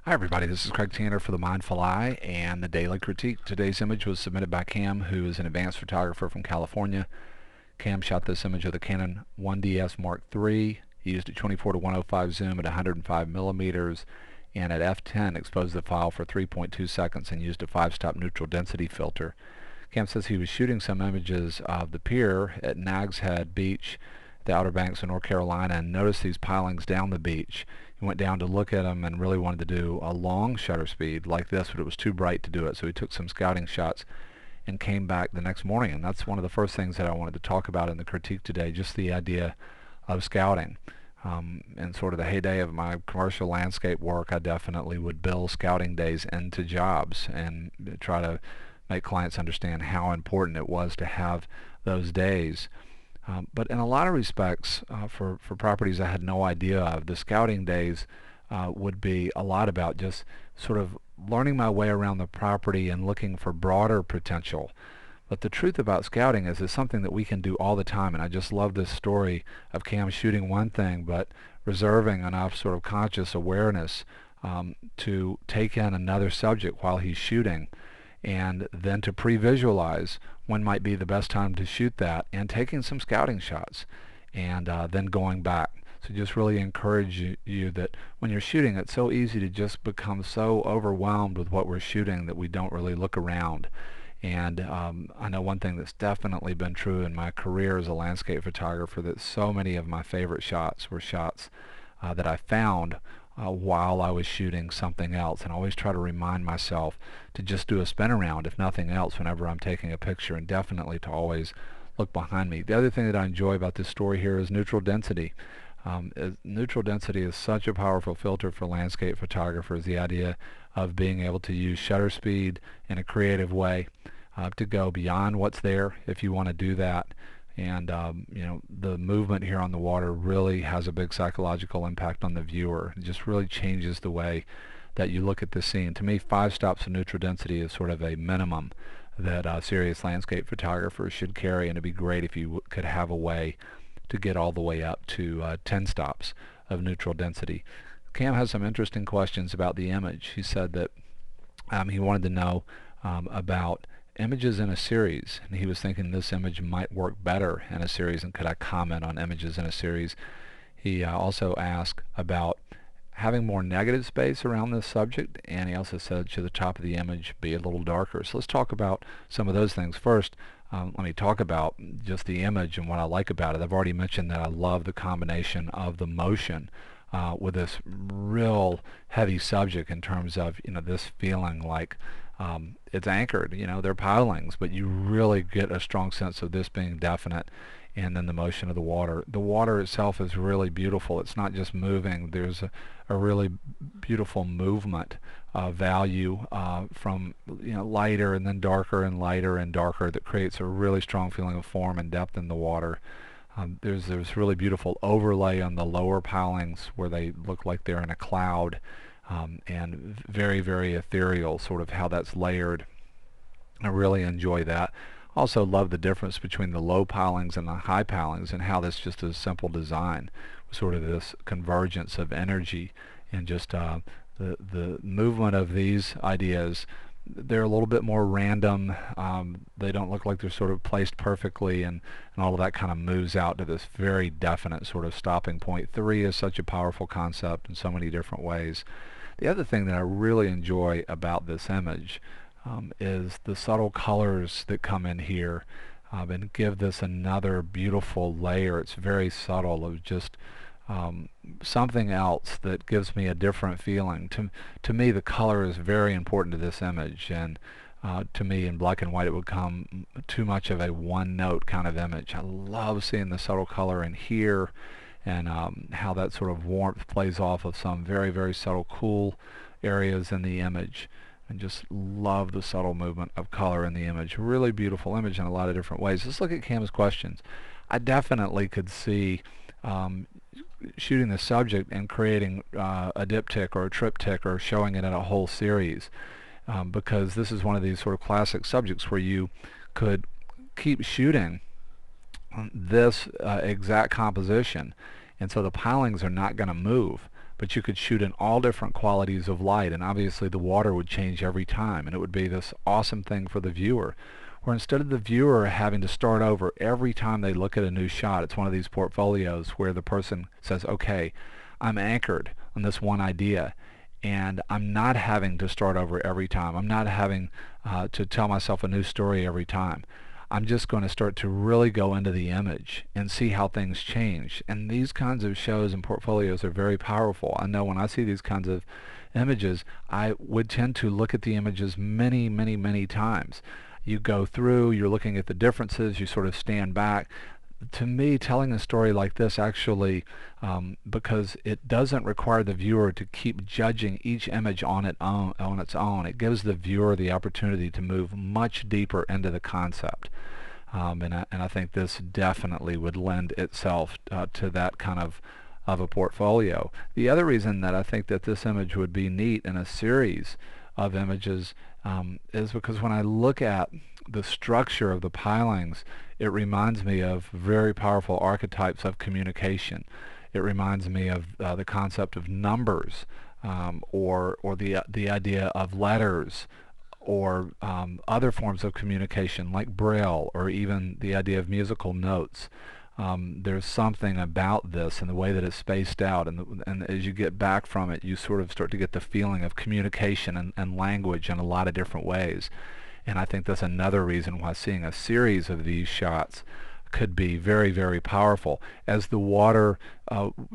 Hi everybody, this is Craig Tanner for The Mindful Eye and the Daily Critique. Today's image was submitted by Cam, who is an advanced photographer from California. Cam shot this image with a Canon 1DS Mark III. He used a 24 to 105 zoom at 105 millimeters and at f10 exposed the file for 3.2 seconds and used a 5-stop neutral density filter. Cam says he was shooting some images of the pier at Nags Head Beach, the Outer Banks of North Carolina, and noticed these pilings down the beach. He went down to look at them and really wanted to do a long shutter speed like this, but it was too bright to do it, so he took some scouting shots and came back the next morning. And that's one of the first things that I wanted to talk about in the critique today, just the idea of scouting. In sort of the heyday of my commercial landscape work, I definitely would build scouting days into jobs and try to make clients understand how important it was to have those days. But in a lot of respects, for properties I had no idea of, the scouting days would be a lot about just sort of learning my way around the property and looking for broader potential. But the truth about scouting is it's something that we can do all the time, and I just love this story of Cam shooting one thing but reserving enough sort of conscious awareness to take in another subject while he's shooting, and then to pre-visualize when might be the best time to shoot that, and taking some scouting shots, and then going back. So just really encourage you that when you're shooting, it's so easy to just become so overwhelmed with what we're shooting that we don't really look around. And I know one thing that's definitely been true in my career as a landscape photographer, that so many of my favorite shots were shots that I found while I was shooting something else. And I always try to remind myself to just do a spin around, if nothing else, whenever I'm taking a picture, and definitely to always look behind me. The other thing that I enjoy about this story here is neutral density. Neutral density is such a powerful filter for landscape photographers. The idea of being able to use shutter speed in a creative way to go beyond what's there if you want to do that. And the movement here on the water really has a big psychological impact on the viewer. It just really changes the way that you look at the scene. To me, 5 stops of neutral density is sort of a minimum that serious landscape photographers should carry, and it'd be great if you could have a way to get all the way up to 10 stops of neutral density. Cam has some interesting questions about the image. He said that he wanted to know about images in a series, and he was thinking this image might work better in a series, and could I comment on images in a series. He also asked about having more negative space around this subject, and he also said should the top of the image be a little darker. So let's talk about some of those things. First, let me talk about just the image and what I like about it. I've already mentioned that I love the combination of the motion with this real heavy subject, in terms of this feeling like it's anchored. They're pilings, but you really get a strong sense of this being definite. And then the motion of the water. The water itself is really beautiful. It's not just moving. There's a really beautiful movement value from lighter and then darker and lighter and darker, that creates a really strong feeling of form and depth in the water. There's really beautiful overlay on the lower pilings where they look like they're in a cloud, and very, very ethereal, sort of how that's layered. I really enjoy that. Also love the difference between the low pilings and the high pilings, and how this just is simple design, sort of this convergence of energy, and just the movement of these ideas. They're a little bit more random. They don't look like they're sort of placed perfectly, and all of that kind of moves out to this very definite sort of stopping point. 3 is such a powerful concept in so many different ways. The other thing that I really enjoy about this image is the subtle colors that come in here and give this another beautiful layer. It's very subtle, of just something else that gives me a different feeling. To me, the color is very important to this image, and to me, in black and white, it would become too much of a one-note kind of image. I love seeing the subtle color in here, and how that sort of warmth plays off of some very, very subtle cool areas in the image. And just love the subtle movement of color in the image. Really beautiful image in a lot of different ways. Let's look at Cam's questions. I definitely could see shooting the subject and creating a diptych or a triptych, or showing it in a whole series, because this is one of these sort of classic subjects where you could keep shooting this exact composition, and so the pilings are not going to move, but you could shoot in all different qualities of light, and obviously the water would change every time, and it would be this awesome thing for the viewer. Where instead of the viewer having to start over every time they look at a new shot, it's one of these portfolios where the person says, okay, I'm anchored on this one idea, and I'm not having to start over every time. I'm not having to tell myself a new story every time. I'm just going to start to really go into the image and see how things change. And these kinds of shows and portfolios are very powerful. I know when I see these kinds of images, I would tend to look at the images many, many, many times. You go through, you're looking at the differences, you sort of stand back. To me, telling a story like this actually, because it doesn't require the viewer to keep judging each image on its own, it gives the viewer the opportunity to move much deeper into the concept. And I think this definitely would lend itself to that kind of a portfolio. The other reason that I think that this image would be neat in a series of images is because when I look at the structure of the pilings, it reminds me of very powerful archetypes of communication. It reminds me of the concept of numbers, or the idea of letters, or other forms of communication like Braille, or even the idea of musical notes. There's something about this and the way that it's spaced out, and as you get back from it, you sort of start to get the feeling of communication and language in a lot of different ways. And I think that's another reason why seeing a series of these shots could be very, very powerful. As the water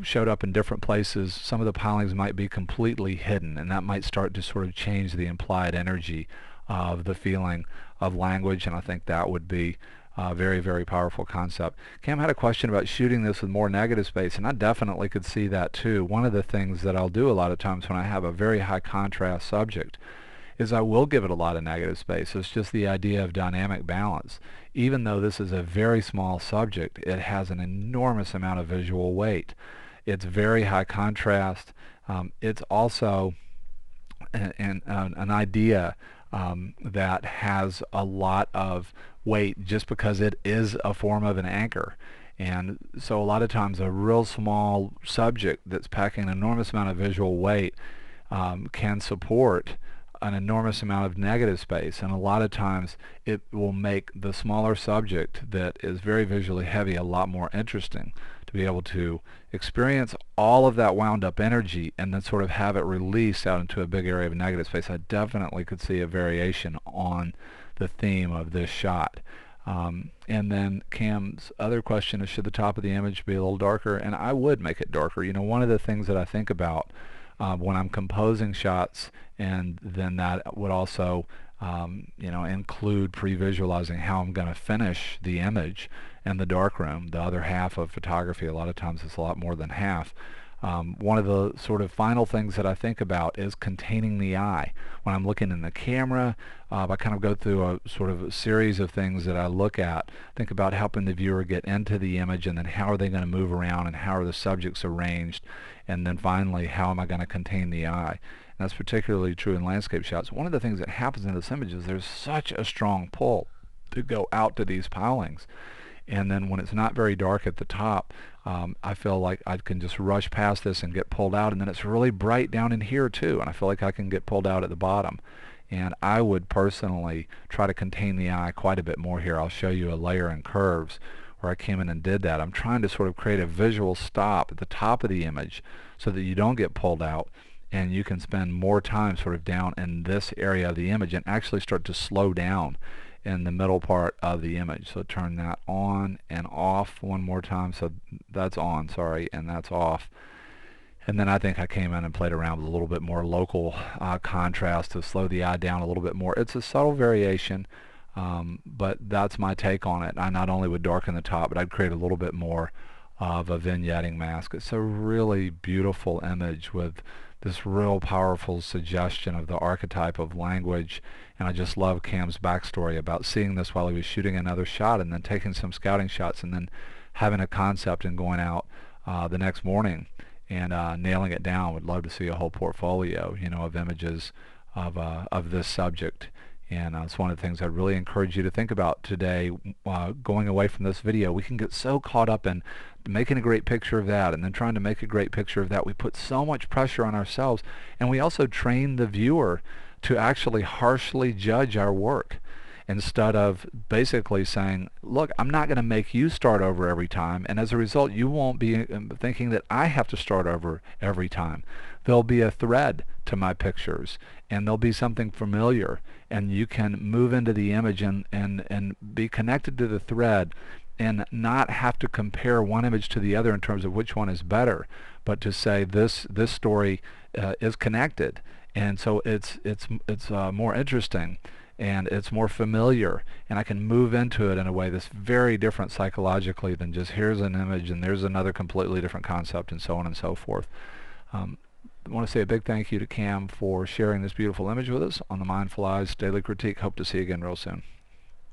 showed up in different places, some of the pilings might be completely hidden, and that might start to sort of change the implied energy of the feeling of language, and I think that would be a very, very powerful concept. Cam had a question about shooting this with more negative space, and I definitely could see that too. One of the things that I'll do a lot of times when I have a very high contrast subject is I will give it a lot of negative space. It's just the idea of dynamic balance. Even though this is a very small subject, it has an enormous amount of visual weight. It's very high contrast. It's also an idea that has a lot of weight just because it is a form of an anchor. And so a lot of times a real small subject that's packing an enormous amount of visual weight can support an enormous amount of negative space, and a lot of times it will make the smaller subject that is very visually heavy a lot more interesting to be able to experience all of that wound up energy and then sort of have it released out into a big area of negative space. I definitely could see a variation on the theme of this shot. And then Cam's other question is, should the top of the image be a little darker? And I would make it darker. You know, one of the things that I think about when I'm composing shots, and then that would also include pre-visualizing how I'm going to finish the image in the darkroom. The other half of photography, a lot of times it's a lot more than half. One of the sort of final things that I think about is containing the eye. When I'm looking in the camera, I kind of go through a sort of a series of things that I look at. Think about helping the viewer get into the image, and then how are they going to move around, and how are the subjects arranged, and then finally, how am I going to contain the eye? And that's particularly true in landscape shots. One of the things that happens in this image is there's such a strong pull to go out to these pilings. And then when it's not very dark at the top, I feel like I can just rush past this and get pulled out, and then it's really bright down in here too, and I feel like I can get pulled out at the bottom. And I would personally try to contain the eye quite a bit more here. I'll show you a layer in curves where I came in and did that. I'm trying to sort of create a visual stop at the top of the image so that you don't get pulled out, and you can spend more time sort of down in this area of the image and actually start to slow down in the middle part of the image. So turn that on and off one more time. So that's on, sorry, and that's off. And then I think I came in and played around with a little bit more local contrast to slow the eye down a little bit more. It's a subtle variation, but that's my take on it. I not only would darken the top, but I'd create a little bit more of a vignetting mask. It's a really beautiful image with this real powerful suggestion of the archetype of language. And I just love Cam's backstory about seeing this while he was shooting another shot, and then taking some scouting shots, and then having a concept and going out the next morning and nailing it down. Would love to see a whole portfolio, of images of this subject. And it's one of the things I'd really encourage you to think about today. Going away from this video, we can get so caught up in making a great picture of that and then trying to make a great picture of that. We put so much pressure on ourselves, and we also train the viewer to actually harshly judge our work, instead of basically saying, look, I'm not going to make you start over every time, and as a result you won't be thinking that I have to start over every time. There'll be a thread to my pictures, and there'll be something familiar, and you can move into the image and be connected to the thread, and not have to compare one image to the other in terms of which one is better, but to say this story is connected, and so it's more interesting, and it's more familiar, and I can move into it in a way that's very different psychologically than just here's an image and there's another completely different concept, and so on and so forth. I want to say a big thank you to Cam for sharing this beautiful image with us on the Mindful Eyes Daily Critique. Hope to see you again real soon.